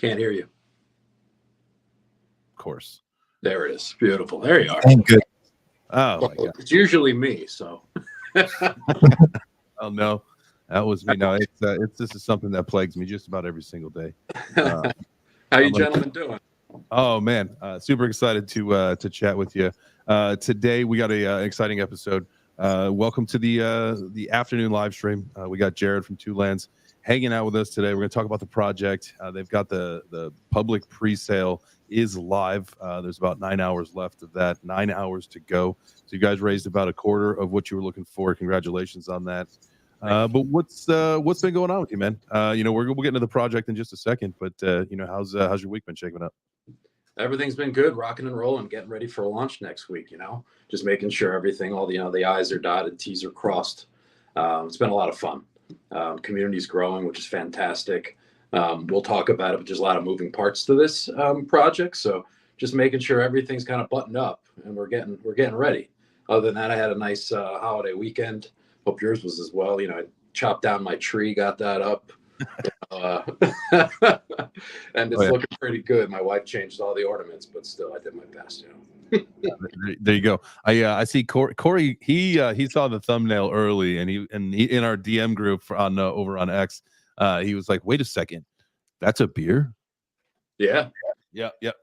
Can't hear you. Of course. There it is. Beautiful. There you are. Thank good. Oh, my God. It's usually me, so. Oh, no. That was me. No, this is something that plagues me just about every single day. How you gentlemen doing? Oh, man. Super excited to chat with you. Today, we got an exciting episode. Welcome to the afternoon live stream. We got Jared from Two Lands hanging out with us today. We're going to talk about the project. They've got the public pre-sale is live. There's about 9 hours left of that, 9 hours to go. So you guys raised about a quarter of what you were looking for. Congratulations on that. But what's been going on with you, man? We'll get into the project in just a second, but how's your week been shaping up? Everything's been good, rocking and rolling, getting ready for a launch next week. Just making sure everything, all the I's are dotted, T's are crossed. It's been a lot of fun. Community's growing, which is fantastic. We'll talk about it, but there's a lot of moving parts to this project. So just making sure everything's kind of buttoned up and we're getting ready. Other than that, I had a nice holiday weekend. Hope yours was as well. I chopped down my tree, got that up. And it's looking pretty good. My wife changed all the ornaments, but still, I did my best. There you go. I see Corey. He saw the thumbnail early, and he in our DM group over on X. He was like, "Wait a second, that's a beer." Yeah.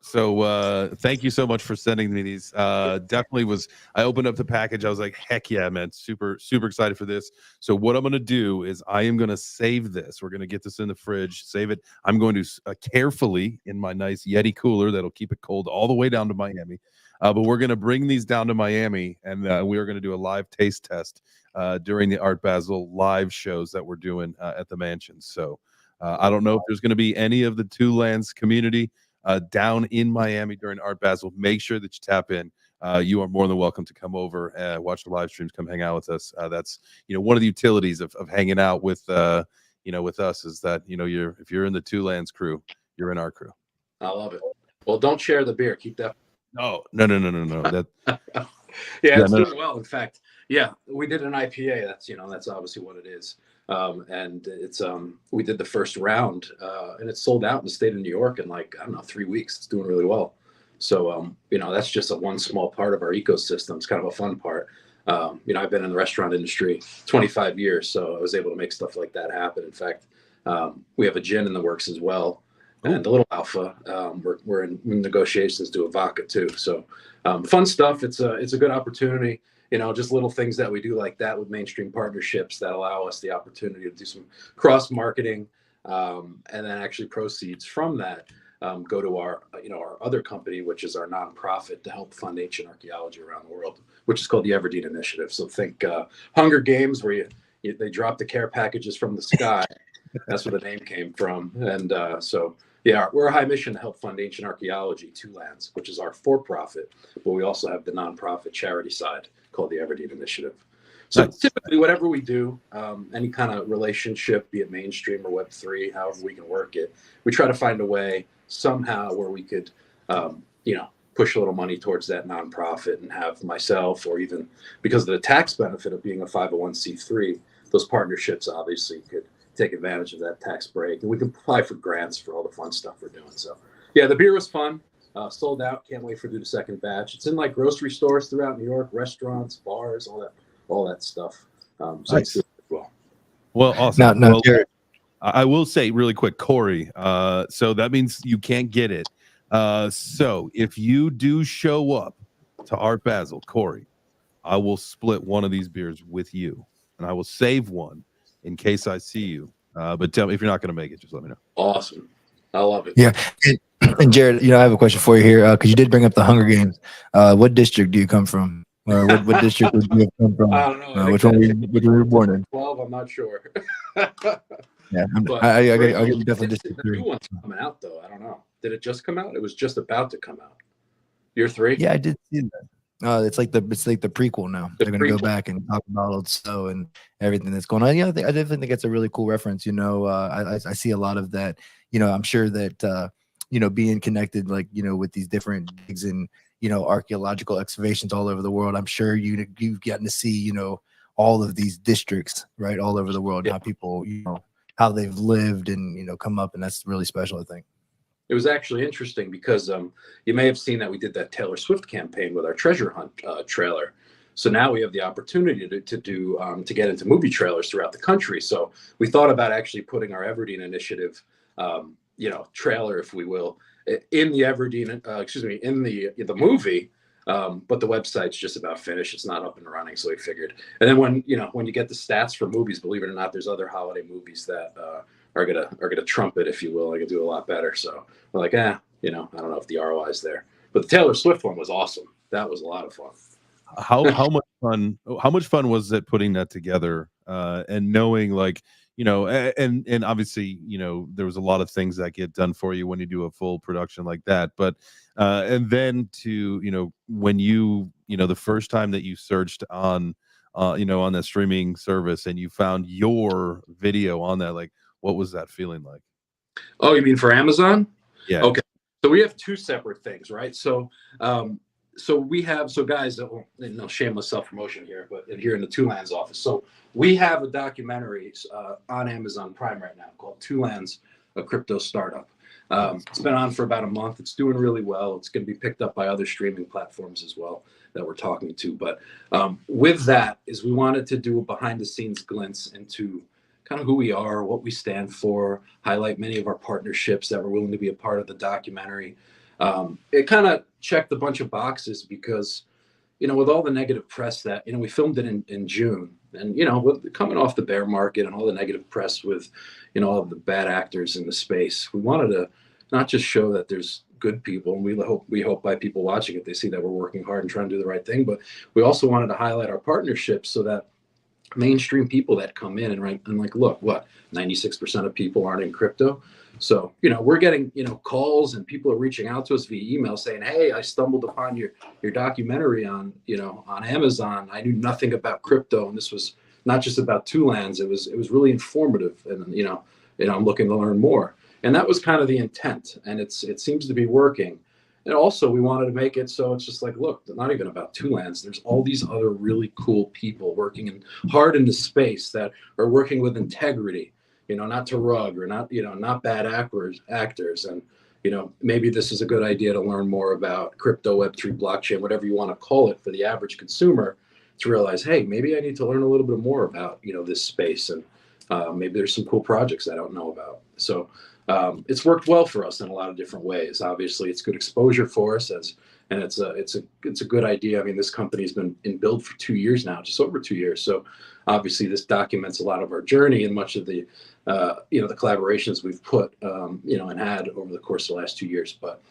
So thank you so much for sending me these. Definitely was. I opened up the package. I was like, heck yeah, man! Super excited for this. So what I'm gonna do is I am gonna save this. We're gonna get this in the fridge, save it. I'm going to carefully in my nice Yeti cooler that'll keep it cold all the way down to Miami. But we're gonna bring these down to Miami, and we are gonna do a live taste test during the Art Basel live shows that we're doing at the mansion. So I don't know if there's gonna be any of the Two Lands community down in Miami during Art Basel. Make sure that you tap in. You are more than welcome to come over and watch the live streams, come hang out with us. That's one of the utilities of hanging out with with us is that if you're in the Two Lands crew, you're in our crew. I love it. Well, don't share the beer. Keep that. No. That it's doing well. In fact, we did an IPA. That's obviously what it is. And it's we did the first round and it's sold out in the state of New York in 3 weeks. It's doing really well. So that's just one small part of our ecosystem. It's kind of a fun part. I've been in the restaurant industry 25 years, so I was able to make stuff like that happen. In fact, we have a gin in the works as well. And the Little Alpha, we're in negotiations to do a vodka too. So fun stuff. It's a good opportunity. Just little things that we do like that with mainstream partnerships that allow us the opportunity to do some cross marketing, and then actually proceeds from that go to our other company, which is our nonprofit to help fund ancient archaeology around the world, which is called the Everdeen Initiative. So think Hunger Games, where they drop the care packages from the sky. That's where the name came from. And we're a high mission to help fund ancient archaeology, Two Lands, which is our for-profit, but we also have the nonprofit charity side called the Everdeen Initiative. So typically whatever we do, any kind of relationship, be it mainstream or Web3, however we can work it, we try to find a way somehow where we could, push a little money towards that nonprofit and have myself, or even because of the tax benefit of being a 501c3, those partnerships obviously could take advantage of that tax break, and we can apply for grants for all the fun stuff we're doing. So the beer was fun, sold out. Can't wait for the second batch. It's in grocery stores throughout New York, restaurants, bars, all that stuff. Nice. As well. Well, awesome. Now, Jared, I will say really quick, Corey. So that means you can't get it. So if you do show up to Art Basel, Corey, I will split one of these beers with you, and I will save one in case I see you. But tell me if you're not going to make it. Just let me know. Awesome. I love it. Yeah. And Jared, I have a question for you here because you did bring up the Hunger Games. What district do you come from? Or what district would you come from? I don't know. Which one were you born in? 12, I'm not sure. Yeah, I definitely disagree. The new one's coming out, though. I don't know. Did it just come out? It was just about to come out. Year 3? Yeah, I did see that. It's like the prequel now. They're going to go back and talk about old Stowe and everything that's going on. Yeah, I definitely think it's a really cool reference. I see a lot of that. I'm sure that being connected with these different digs and archaeological excavations all over the world. I'm sure you've gotten to see all of these districts right all over the world. How people how they've lived and come up, and that's really special, I think. it was actually interesting because you may have seen that we did that Taylor Swift campaign with our treasure hunt trailer. So now we have the opportunity to get into movie trailers throughout the country. So we thought about actually putting our Everdeen initiative, trailer, if we will, in the Everdeen, in the movie. But the website's just about finished. It's not up and running. So we figured. And then when you get the stats for movies, believe it or not, there's other holiday movies that are gonna trump it, if you will. I could do a lot better. So we're like, I don't know if the ROI is there. But the Taylor Swift one was awesome. That was a lot of fun. How much fun was it putting that together, and knowing, like, and obviously, there was a lot of things that get done for you when you do a full production like that, but and then to, when the first time that you searched on on that streaming service and you found your video on that, like, what was that feeling like? Oh, you mean for Amazon? Yeah. Okay. So we have two separate things, right? So guys, shameless self-promotion here, but here in the Two Lands office. So we have a documentary on Amazon Prime right now called Two Lands, a crypto startup. It's been on for about a month. It's doing really well. It's going to be picked up by other streaming platforms as well that we're talking to. But with that is we wanted to do a behind the scenes glimpse into kind of who we are, what we stand for, highlight many of our partnerships that were willing to be a part of the documentary. It kind of checked a bunch of boxes because, with all the negative press that, we filmed it in June, and, with coming off the bear market and all the negative press with, all of the bad actors in the space, we wanted to not just show that there's good people, and we hope by people watching it, they see that we're working hard and trying to do the right thing, but we also wanted to highlight our partnerships so that mainstream people that come in and like, look, what, 96% of people aren't in crypto. So, we're getting, calls, and people are reaching out to us via email saying, hey, I stumbled upon your documentary on Amazon. I knew nothing about crypto. And this was not just about Two Lands. It was really informative. And, I'm looking to learn more. And that was kind of the intent. And it seems to be working. And also we wanted to make it so it's just like, look, not even about Two Lands. There's all these other really cool people working hard in the space that are working with integrity, not to rug or not bad actors. And, maybe this is a good idea to learn more about crypto, Web3, blockchain, whatever you want to call it, for the average consumer to realize, hey, maybe I need to learn a little bit more about, this space. And maybe there's some cool projects I don't know about. So it's worked well for us in a lot of different ways. Obviously, it's good exposure for us, and it's a good idea. I mean, this company's been in build for 2 years now, just over 2 years. So obviously, this documents a lot of our journey and much of the the collaborations we've put and had over the course of the last 2 years. But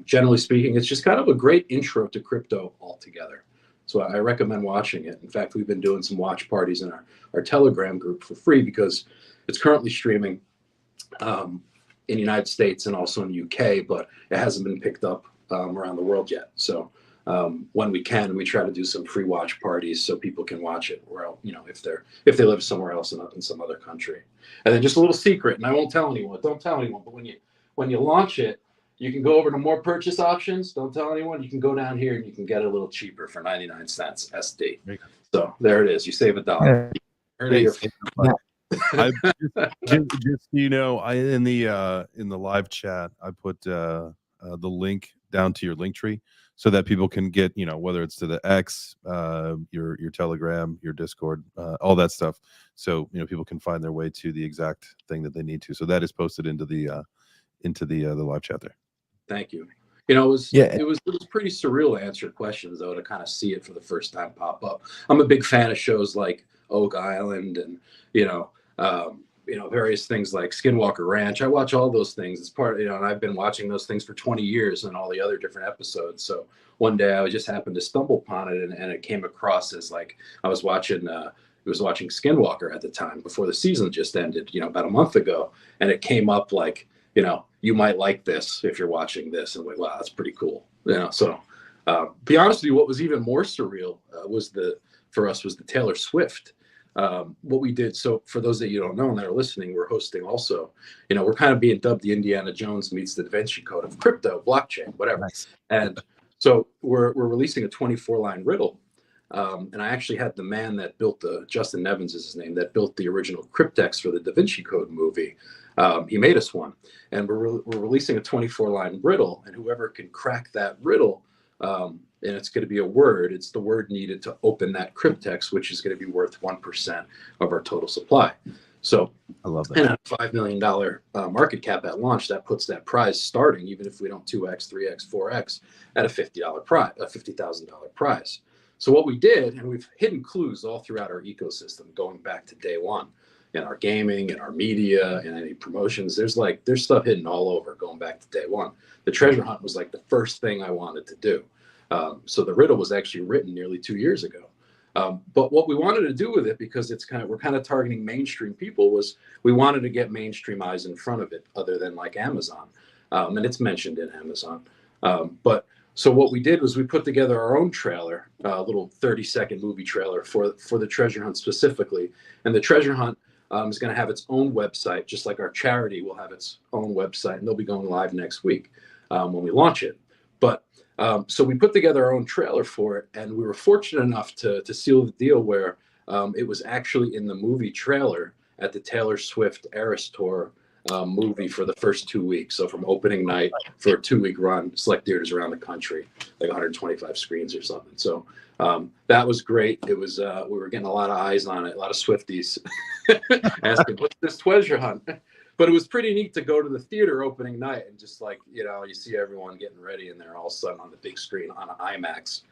generally speaking, it's just kind of a great intro to crypto altogether. So I recommend watching it. In fact, we've been doing some watch parties in our Telegram group for free because it's currently streaming in the United States and also in the UK, but it hasn't been picked up around the world yet. So when we can, we try to do some free watch parties so people can watch it, or if they live somewhere else in some other country. And then just a little secret, and I won't tell anyone. Don't tell anyone. But when you launch it, you can go over to more purchase options. Don't tell anyone. You can go down here and you can get it a little cheaper for 99 cents SD. So there it is. You save $1. Just in the live chat, I put the link down to your link tree so that people can get, whether it's to the X, your Telegram, your Discord, all that stuff. So people can find their way to the exact thing that they need to. So that is posted into the live chat there. Thank you. It was pretty surreal to answer questions, though, to kind of see it for the first time pop up. I'm a big fan of shows like Oak Island and various things like Skinwalker Ranch. I watch all those things. It's part, and I've been watching those things for 20 years and all the other different episodes. So one day I just happened to stumble upon it, and it came across as like I was watching Skinwalker at the time before the season just ended, about a month ago, and it came up like, you might like this if you're watching this, and I'm like, wow, that's pretty cool. So be honest with you, what was even more surreal for us was the Taylor Swift. What we did. So for those that you don't know and that are listening, we're hosting also, we're kind of being dubbed the Indiana Jones meets the Da Vinci Code of crypto, blockchain, whatever. Nice. And so we're releasing a 24-line riddle And I actually had the man that built Justin Evans is his name, that built the original cryptex for the Da Vinci Code movie. He made us one, and we're releasing a 24-line riddle, and whoever can crack that riddle, and it's going to be a word. It's the word needed to open that cryptex, which is going to be worth 1% of our total supply. So I love that. And at a $5 million market cap at launch, that puts that prize starting, even if we don't 2x, 3x, 4x, at a $50 prize, a $50,000 prize. So what we did, and we've hidden clues all throughout our ecosystem, going back to day one, in our gaming, in our media, in any promotions. There's stuff hidden all over, going back to day one. The treasure hunt was like the first thing I wanted to do. So the riddle was actually written nearly 2 years ago. But what we wanted to do with it, because we're kind of targeting mainstream people, was we wanted to get mainstream eyes in front of it, other than like Amazon, and it's mentioned in Amazon. So what we did was we put together our own trailer, a little 30-second movie trailer for the treasure hunt specifically, and the treasure hunt is going to have its own website, just like our charity will have its own website, and they'll be going live next week when we launch it. But so we put together our own trailer for it, and we were fortunate enough to seal the deal where it was actually in the movie trailer at the Taylor Swift Eras Tour movie for the first 2 weeks. So from opening night for a 2-week run, select theaters around the country, like 125 screens or something. So that was great. It was we were getting a lot of eyes on it, a lot of Swifties asking, "What's this treasure hunt?" But it was pretty neat to go to the theater opening night and just you see everyone getting ready, and they're all of a sudden on the big screen on an IMAX,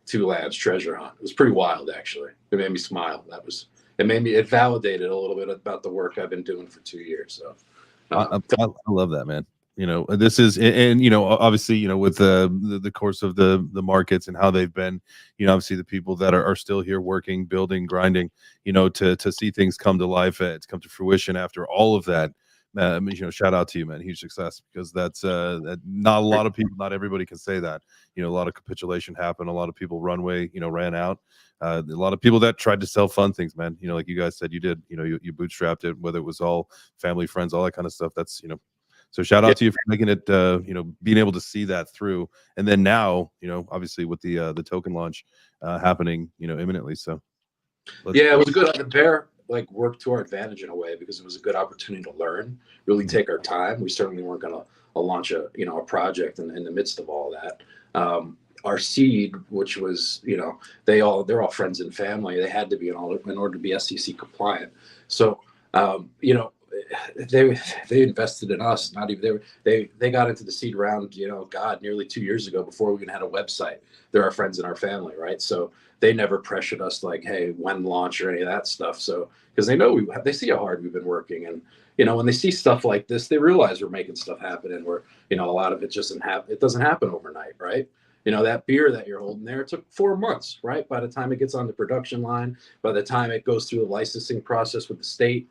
Two Lads Treasure Hunt. It was pretty wild, actually. It made me smile. It validated a little bit about the work I've been doing for 2 years. So I love that, man. This is, and obviously, with the course of the markets and how they've been, obviously the people that are still here working, building, grinding, to see things come to life, it's come to fruition after all of that. Shout out to you, man. Huge success, because that's not a lot of people, not everybody can say that. A lot of capitulation happened. A lot of people ran out. A lot of people that tried to sell fun things, man. Like you guys said, you did. You bootstrapped it, whether it was all family, friends, all that kind of stuff. That's So shout out to you for making it. Being able to see that through, and then now, obviously with the token launch happening, imminently. So it was good. The bear worked to our advantage in a way, because it was a good opportunity to learn, really take our time. We certainly weren't going to launch a project in the midst of all that. Our seed, which was, they're all friends and family. They had to be in order to be SEC compliant. So, they invested in us. Not even they got into the seed round, nearly 2 years ago, before we even had a website. They're our friends in our family, right? So they never pressured us like, hey, when launch or any of that stuff. So because they know they see how hard we've been working, and when they see stuff like this, they realize we're making stuff happen, and we're a lot of it just doesn't happen overnight, right? That beer that you're holding there, it took 4 months, right? By the time it gets on the production line, by the time it goes through the licensing process with the state,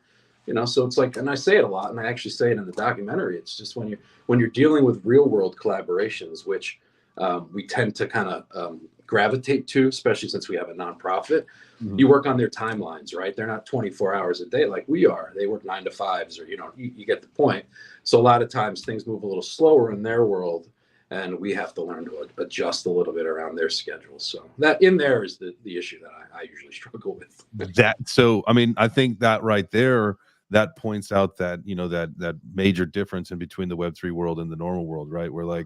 so it's like, and I say it a lot, and I actually say it in the documentary, it's just when you're dealing with real world collaborations, which we tend to kind of gravitate to, especially since we have a nonprofit. Mm-hmm. You work on their timelines, right? They're not 24 hours a day like we are. They work 9 to 5s, or you get the point. So a lot of times things move a little slower in their world, and we have to learn to adjust a little bit around their schedules. So that in there is the issue that I usually struggle with. I think that right there, that points out that that major difference in between the Web3 world and the normal world, right? Where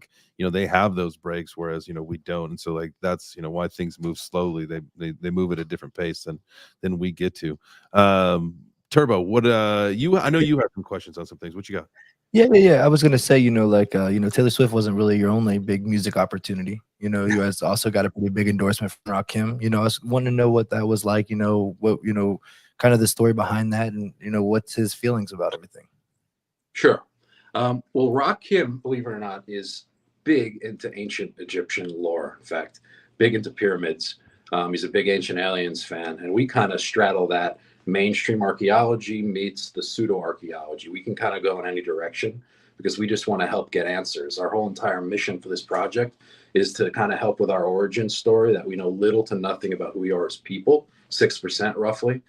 they have those breaks, whereas we don't, and so that's why things move slowly. They move at a different pace than we get to. Turbo, what I know you have some questions on some things. What you got? Yeah. I was gonna say, Taylor Swift wasn't really your only big music opportunity. You guys also got a pretty big endorsement from Rakim. I was wanting to know what that was like. Kind of the story behind that, and what's his feelings about everything. Sure. Well, Rakim, believe it or not, is big into ancient Egyptian lore. In fact, big into pyramids. He's a big Ancient Aliens fan, and we kind of straddle that mainstream archaeology meets the pseudo archaeology. We can kind of go in any direction, because we just want to help get answers. Our whole entire mission for this project is to kind of help with our origin story, that we know little to nothing about who we are as people, 6% roughly.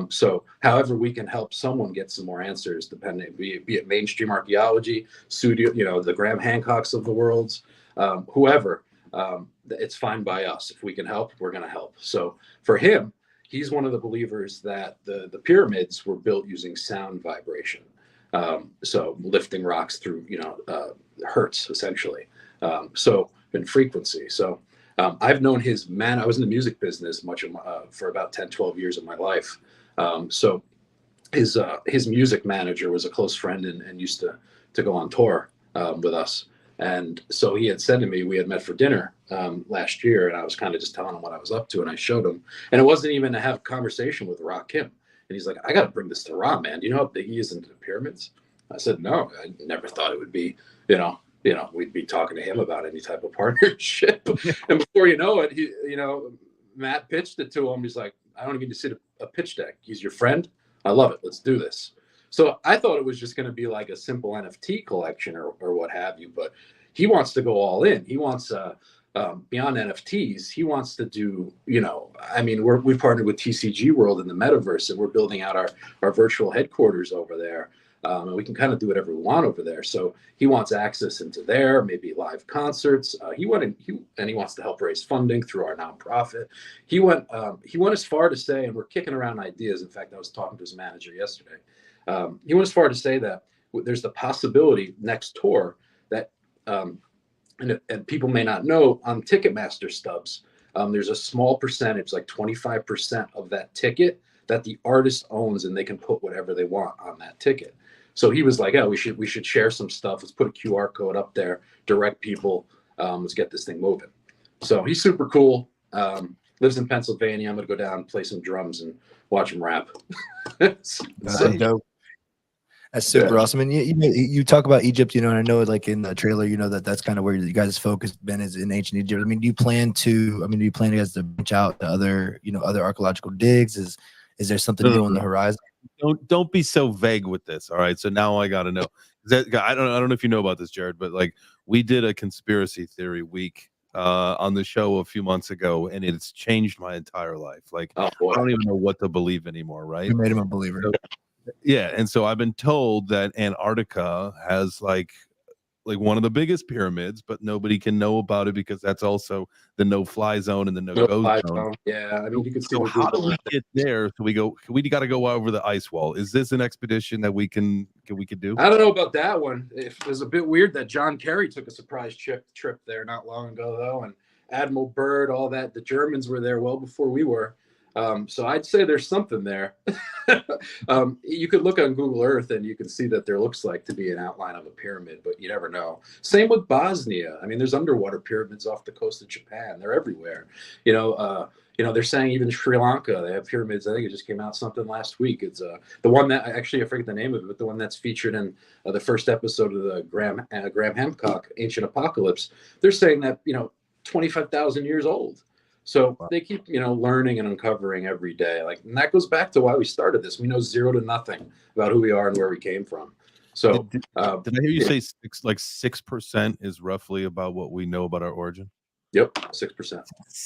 So however we can help someone get some more answers, depending, be it mainstream archaeology, studio, the Graham Hancocks of the world, whoever, it's fine by us. If we can help, we're going to help. So for him, he's one of the believers that the pyramids were built using sound vibration. So lifting rocks through, hertz essentially. So in frequency. So I've known his man. I was in the music business for about 10, 12 years of my life. So his music manager was a close friend and used to go on tour with us. And so he had said to me, we had met for dinner last year, and I was kind of just telling him what I was up to, and I showed him. And it wasn't even to have a conversation with Rakim. And he's like, I got to bring this to Ra, man. Do you know how big he is into the pyramids? I said, no, I never thought it would be, we'd be talking to him about any type of partnership. And before you know it, Matt pitched it to him. He's like, I don't even need to see a pitch deck. He's your friend. I love it. Let's do this. So I thought it was just going to be like a simple NFT collection or what have you, but he wants to go all in. He wants beyond NFTs. He wants to do, we've partnered with TCG World in the metaverse, and we're building out our virtual headquarters over there. And we can kind of do whatever we want over there. So he wants access into there, maybe live concerts. He wants to help raise funding through our nonprofit. He went as far to say, and we're kicking around ideas. In fact, I was talking to his manager yesterday. He went as far to say that there's the possibility next tour that, and people may not know, on Ticketmaster stubs, there's a small percentage, like 25% of that ticket, that the artist owns, and they can put whatever they want on that ticket. So he was like, "Oh, we should share some stuff. Let's put a QR code up there, direct people. Let's get this thing moving." So he's super cool. Lives in Pennsylvania. I'm gonna go down and play some drums and watch him rap. Dope. That's super awesome. And you talk about Egypt, and I know like in the trailer, that's kind of where you guys' focus been, is in ancient Egypt. I mean, do you plan you guys to branch out to other archaeological digs? Is there something new on the horizon? Don't be so vague with this. All right. So now I got to know. I don't know if you know about this, Jared, but like we did a conspiracy theory week on the show a few months ago, and it's changed my entire life. Like, I don't even know what to believe anymore. Right. You made him a believer. So, yeah. And so I've been told that Antarctica has like one of the biggest pyramids, but nobody can know about it because that's also the no-fly zone and the no-go zone. Yeah, I mean, you can see. So how do we get there? So we got to go over the ice wall. Is this an expedition that we could do? I don't know about that one. It was a bit weird that John Kerry took a surprise trip there not long ago, though, and Admiral Byrd, all that. The Germans were there well before we were. So I'd say there's something there. You could look on Google Earth and you can see that there looks like to be an outline of a pyramid, but you never know. Same with Bosnia. I mean, there's underwater pyramids off the coast of Japan. They're everywhere. They're saying even Sri Lanka, they have pyramids. I think it just came out something last week. It's the one that I forget the name of it, but the one that's featured in the first episode of the Graham Hancock Ancient Apocalypse. They're saying that 25,000 years old. So they keep, learning and uncovering every day. And that goes back to why we started this. We know zero to nothing about who we are and where we came from. So did I hear you say 6% is roughly about what we know about our origin? Yep, 6%.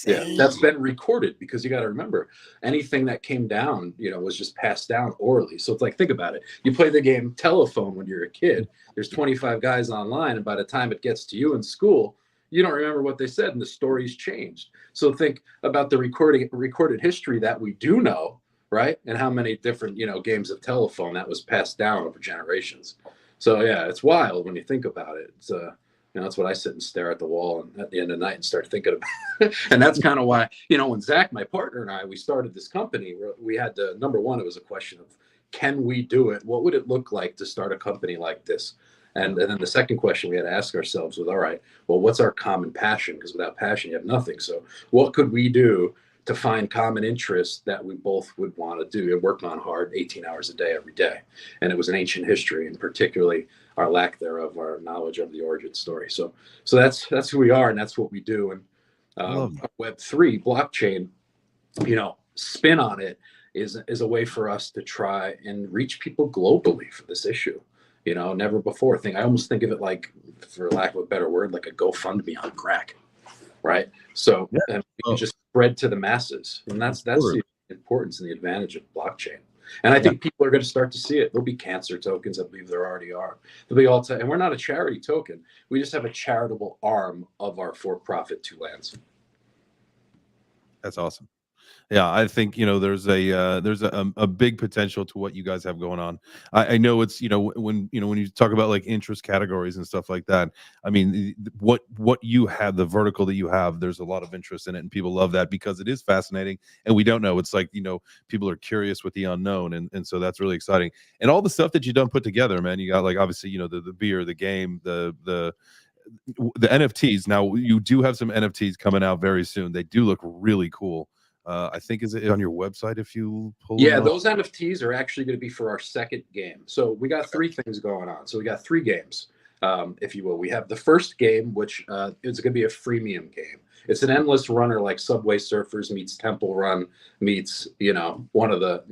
Yeah, that's been recorded, because you got to remember, anything that came down, was just passed down orally. So it's like, think about it. You play the game telephone when you're a kid. There's 25 guys online, and by the time it gets to you in school, you don't remember what they said, and the story's changed. So think about the recorded history that we do know, right? And how many different, games of telephone that was passed down over generations. So yeah, it's wild when you think about it. It's that's what I sit and stare at the wall and at the end of the night and start thinking about. And that's kind of why, when Zach, my partner, and I, we started this company, we had to, number one, it was a question of, can we do it? What would it look like to start a company like this? And then the second question we had to ask ourselves was, all right, well, what's our common passion? Because without passion, you have nothing. So what could we do to find common interests that we both would want to do and work on hard 18 hours a day, every day? And it was an ancient history, and particularly our lack thereof, our knowledge of the origin story. So that's who we are, and that's what we do. And Web3 blockchain, spin on it is a way for us to try and reach people globally for this issue. Never before. I almost think of it like, for lack of a better word, like a GoFundMe on crack, right? So and you just spread to the masses, and that's the importance and the advantage of blockchain. And I think people are going to start to see it. There'll be cancer tokens. I believe there already are. There'll be and we're not a charity token. We just have a charitable arm of our for-profit Two Lands. That's awesome. Yeah, I think there's a big potential to what you guys have going on. I know it's when you talk about like interest categories and stuff like that. I mean, what you have, the vertical that you have, there's a lot of interest in it, and people love that because it is fascinating, and we don't know. It's like people are curious with the unknown, and so that's really exciting. And all the stuff that you done put together, man. You got like obviously the beer, the game, the NFTs. Now you do have some NFTs coming out very soon. They do look really cool. I think is it on your website if you pull them up? Those NFTs are actually going to be for our second game. So we got three things going on. So we got three games, if you will. We have the first game, which is going to be a freemium game. It's an endless runner like Subway Surfers meets Temple Run meets, one of the,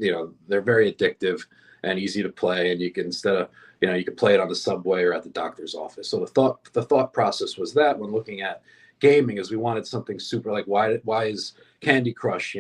they're very addictive and easy to play. And you can, you can play it on the subway or at the doctor's office. So the thought process was that when looking at gaming is we wanted something super like why is Candy Crush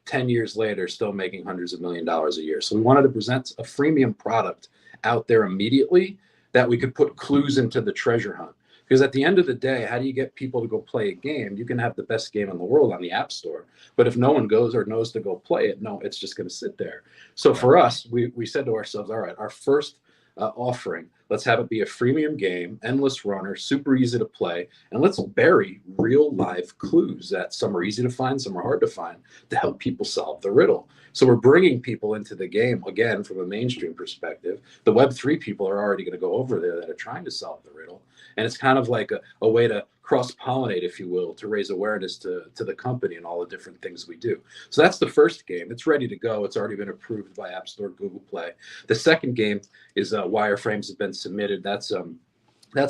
10 years later still making hundreds of $millions a year. So we wanted to present a freemium product out there immediately that we could put clues into the treasure hunt, because at the end of the day, how do you get people to go play a game? You can have the best game in the world on the App Store, but if no one goes or knows to go play it, it's just going to sit there. So for us, we said to ourselves, all right, our first offering, let's have it be a freemium game, endless runner, super easy to play, and let's bury real live clues that some are easy to find, some are hard to find, to help people solve the riddle. So we're bringing people into the game again from a mainstream perspective. The Web3 people are already going to go over there that are trying to solve the riddle, and it's kind of like a way to cross-pollinate, if you will, to raise awareness to the company and all the different things we do. So that's the first game. It's ready to go. It's already been approved by App Store, Google Play. The second game is Wireframes has been submitted. That's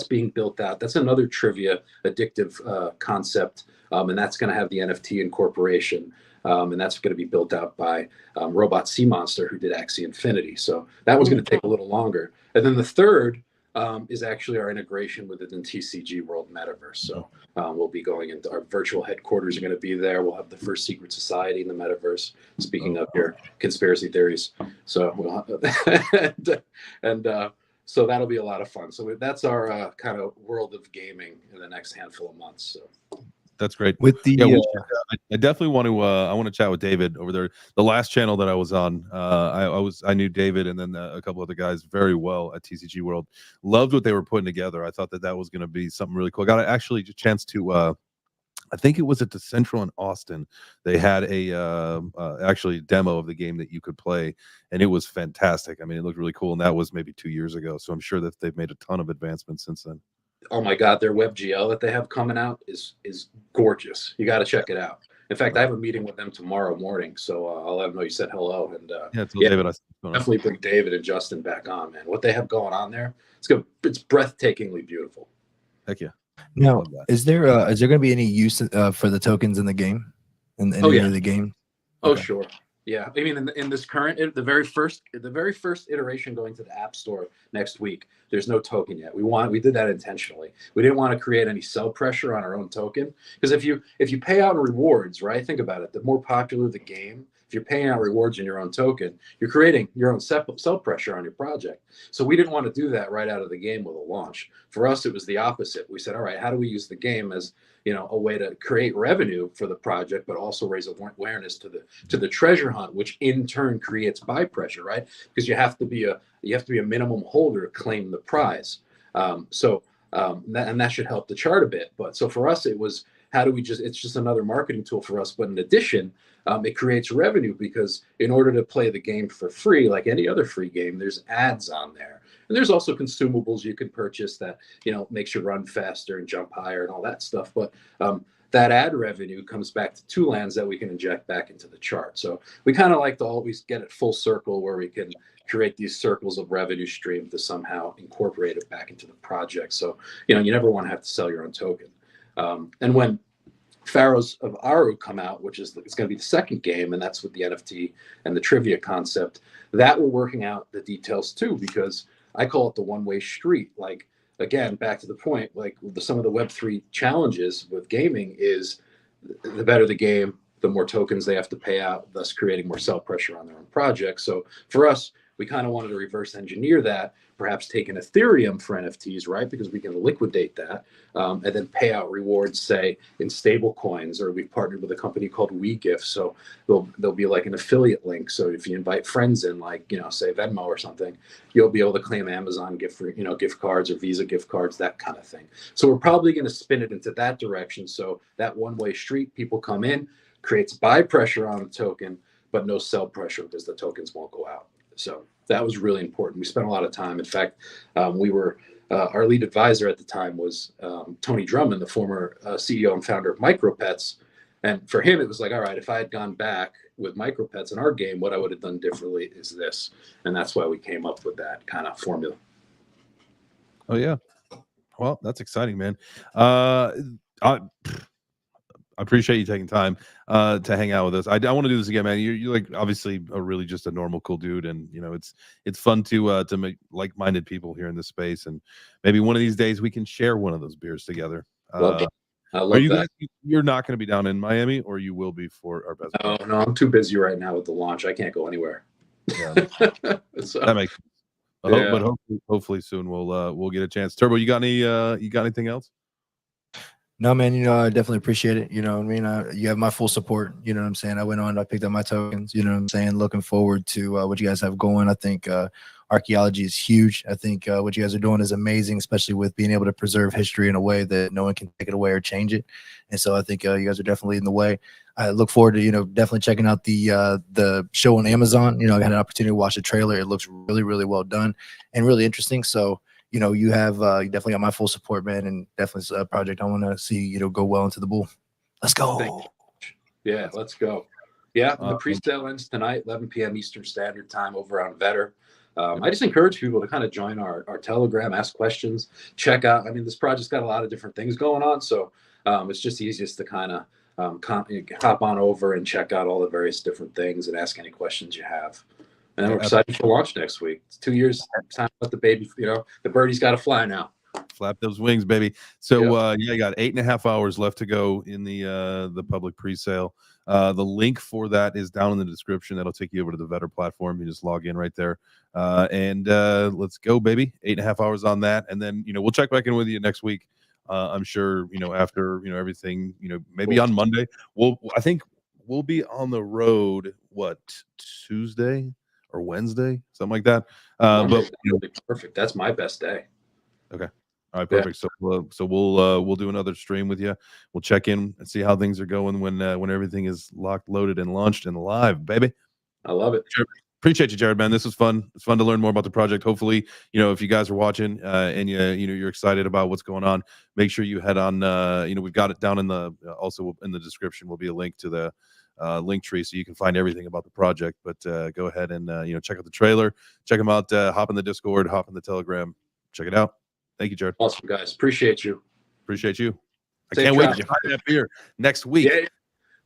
being built out. That's another trivia addictive concept, and that's going to have the NFT incorporation, and that's going to be built out by Robot Sea Monster, who did Axie Infinity. So that one's going to take a little longer. And then the third is actually our integration with the TCG World Metaverse. So we'll be going into our virtual headquarters are going to be there. We'll have the first secret society in the metaverse. Speaking of your conspiracy theories, so we'll so that'll be a lot of fun. So that's our kind of world of gaming in the next handful of months. So. That's great. With the I definitely want to I want to chat with David over there. The last channel that I was on, I knew David and then a couple other guys very well at TCG World. Loved what they were putting together. I thought that was going to be something really cool. I got actually a chance to I think it was at the Central in Austin. They had actually a demo of the game that you could play, and it was fantastic. I mean, it looked really cool, and that was maybe 2 years ago. So I'm sure that they've made a ton of advancements since then. Oh my God, their WebGL that they have coming out is gorgeous. You got to check it out. In fact, I have a meeting with them tomorrow morning, so I'll let them know you said hello. And David, definitely bring David and Justin back on, man. What they have going on there, it's breathtakingly beautiful. Heck yeah. Now, is there going to be any use for the tokens in the game? In any of the game? Oh, okay. Sure. Yeah, I mean, in this current, the very first iteration going to the App Store next week, there's no token yet. We did that intentionally. We didn't want to create any sell pressure on our own token, because if you pay out rewards, right? Think about it. The more popular the game, if you're paying out rewards in your own token, you're creating your own sell pressure on your project. So we didn't want to do that right out of the game with a launch. For us, it was the opposite. We said, all right, how do we use the game as a way to create revenue for the project, but also raise awareness to the treasure hunt, which in turn creates buy pressure, right? Because you have to be a minimum holder to claim the prize. And that should help the chart a bit. But so for us, it was it's just another marketing tool for us. But in addition, it creates revenue, because in order to play the game for free, like any other free game, there's ads on there. And there's also consumables you can purchase that, makes you run faster and jump higher and all that stuff. But that ad revenue comes back to Two Lands that we can inject back into the chart. So we kind of like to always get it full circle, where we can create these circles of revenue stream to somehow incorporate it back into the project. So, you never want to have to sell your own token. And when Pharaohs of Aru come out, it's going to be the second game, and that's with the NFT and the trivia concept, that we're working out the details too, because I call it the one-way street. Like, again, back to the point, like some of the Web3 challenges with gaming is the better the game, the more tokens they have to pay out, thus creating more sell pressure on their own project. So for us, we kind of wanted to reverse engineer that, perhaps take an Ethereum for NFTs, right? Because we can liquidate that and then pay out rewards, say, in stable coins, or we've partnered with a company called WeGift. So there'll be like an affiliate link. So if you invite friends in, like, you know, say Venmo or something, you'll be able to claim Amazon gift cards or Visa gift cards, that kind of thing. So we're probably going to spin it into that direction. So that one-way street, people come in, creates buy pressure on the token, but no sell pressure because the tokens won't go out. So that was really important. We spent a lot of time. In fact, our lead advisor at the time was Tony Drummond, the former CEO and founder of MicroPets. And for him, it was like, all right, if I had gone back with MicroPets in our game, what I would have done differently is this. And that's why we came up with that kind of formula. Oh, yeah. Well, that's exciting, man. I appreciate you taking time to hang out with us. I want to do this again, man. You're like obviously really just a normal, cool dude, and you know it's fun to make like-minded people here in this space, and maybe one of these days we can share one of those beers together. I love that. You're not going to be down in Miami, or you will be for our best? No, I'm too busy right now with the launch. I can't go anywhere. Yeah, so, that makes sense. But hopefully soon we'll get a chance. Turbo, you got anything else? No, man, you know, I definitely appreciate it. You know what I mean? You have my full support. You know what I'm saying? I picked up my tokens. You know what I'm saying? Looking forward to what you guys have going. I think archaeology is huge. I think what you guys are doing is amazing, especially with being able to preserve history in a way that no one can take it away or change it. And so I think you guys are definitely in the way. I look forward to, you know, definitely checking out the show on Amazon. You know, I had an opportunity to watch the trailer. It looks really, really well done and really interesting. So, you know, you definitely got my full support, man, and definitely a project I want to see, you know, go well into the bull. Let's go. Yeah, let's go. Yeah, the pre-sale ends tonight, 11 p.m. Eastern Standard Time over on Vetter. I just encourage people to kind of join our Telegram, ask questions, check out. I mean, this project's got a lot of different things going on, so it's just easiest to kind of hop on over and check out all the various different things and ask any questions you have. And then we're excited for launch next week. It's 2 years time let the baby, you know, the birdie's got to fly now. Flap those wings, baby. So you got 8.5 hours left to go in the public pre-sale. The link for that is down in the description. That'll take you over to the Vetter platform. You just log in right there. And let's go, baby. 8.5 hours on that. And then, you know, we'll check back in with you next week. I'm sure, you know, after, you know, everything, you know, maybe on Monday. I think we'll be on the road, Tuesday or Wednesday, something like that. But perfect. That's my best day. Okay. All right, perfect. Yeah. So we'll do another stream with you. We'll check in and see how things are going when everything is locked, loaded, and launched and live, baby. I love it. Sure. Appreciate you, Jared, man. This was fun. It's fun to learn more about the project. Hopefully, you know, if you guys are watching and you're excited about what's going on, make sure you head on. You know, we've got it down in the also in the description will be a link to the link tree so you can find everything about the project. But go ahead and you know, check out the trailer, check them out, hop in the Discord, hop in the Telegram, check it out. Thank you, Jared. Awesome, guys. Appreciate you. Appreciate you. I can't wait to try that beer next week. Yeah.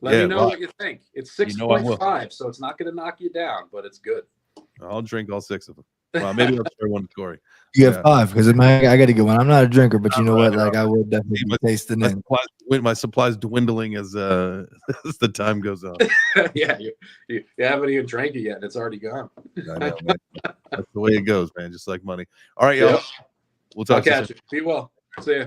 Let me know what you think. It's 6.5, so it's not going to knock you down, but it's good. I'll drink all 6 of them. Well, maybe I'll share one with Corey. You have 5 because I got to get one. I'm not a drinker, but you know what? Like I would definitely be tasting it. My supply's dwindling as the time goes on. Yeah, you haven't even drank it yet, and it's already gone. I know, man. That's the way it goes, man. Just like money. All right, y'all. We'll talk to you soon. Be well. See ya.